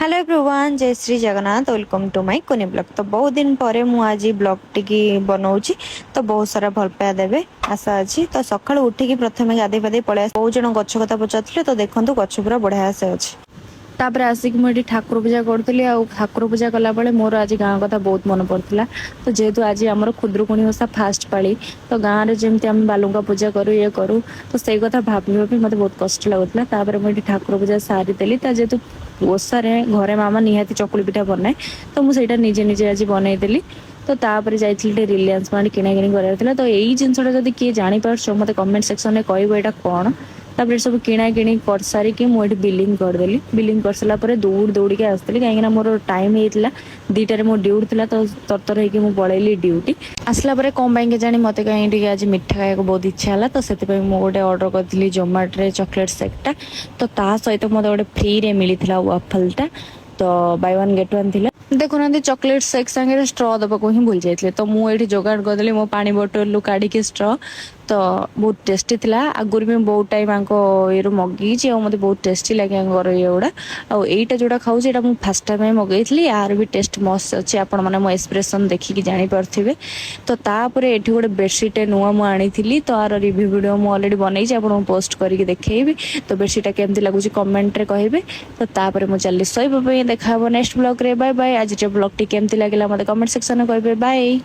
Hello everyone, जय Shri Jagannath. Welcome to my कोनी blog. तो बहुत दिन पर मु आज ब्लॉग टी बनाऊँगी, तो बहुत सारा भल पाया देवे आशा अच्छी। तो सकाळु उठिकी प्रथमे गाधे पाधे पळै बहुत जन गछ कथा पचारुले, तो देखंतु गछ पूरा बढ़िया से अच्छी। तापर आसिक मुझे ठाकुर पूजा करी आ ठाकुर पूजा कला बेले मोर आज गाँव कथा बहुत मन पड़ता। तो जेहेतु आज आम खुदरुकुणी ओषा फास्ट पाली, तो गाँव में जमी आम बालुका पूजा करूँ ये करूँ, तो से कथा भाभी मत बहुत कष्ट लगुला। मुझे ठाकुर पूजा सारीदेली। जेहेतु ओषार घरे मामा निहाती चकुली पिठा बनाए, तो मुझे निजे निजे आज बनईदेली। तो तापर जाइए रिलायंस मार्ट किणाकिणी करार। तो यही जिनसा जब किए जापार मत कमेंट सेक्शन में कहबो यहाँ कौन। तापर सब किणाकिणी कर सारिकी मुझे बिलिंग करदेली। बिलिंग कर सारापर दौड़ दौड़िकी आसती कहीं मोर टाइम होता 2टार मो ड्यूटी था। तो तरतर हो पलैली ड्यूटी। आसला कौन पाई जानी मत कहीं आज मिठा खाया बहुत इच्छा है, तो से गोटे अर्डर करी जोमाटो चॉकलेट सेकटा। तो ता सहित मत गोटे फ्री रे मिलता वाफलटा। तो बाय वन गेट वन थी। देखुना चॉकलेट सेक सांगे स्ट्रॉ दबाक ही भूल जाते, तो मुझे जोगाड़ करदेली मो पानी बोतल काढ़ी स्ट्रॉ। तो बहुत टेस्टी थिला। आगुरी भी बहुत टाइम ये मगई मत बहुत टेस्टी लगे ये गुड़ा। आईटा जोड़ा खाऊँ मुझे फास्ट टाइम मगई यार भी टेस्ट मस्त अच्छे। आपण मैंने मो एक्सप्रेशन देखिकी जानीपारे। तो तापर ये गोटे बेडसीट नुआ मुझे तो आर रिव्यू वीडियो मुझे अलरेडी बनई आपको पोस्ट करके देखी। तो बेडसीटा केमती लगुच कमेंट रे कहे। तो तापर मुझे चली शोबा देखा नेक्स्ट ब्लॉग रे। Bye bye. आज ब्लॉग टी केमती लगे मत कमेंट सेक्शन में कहे। बाय।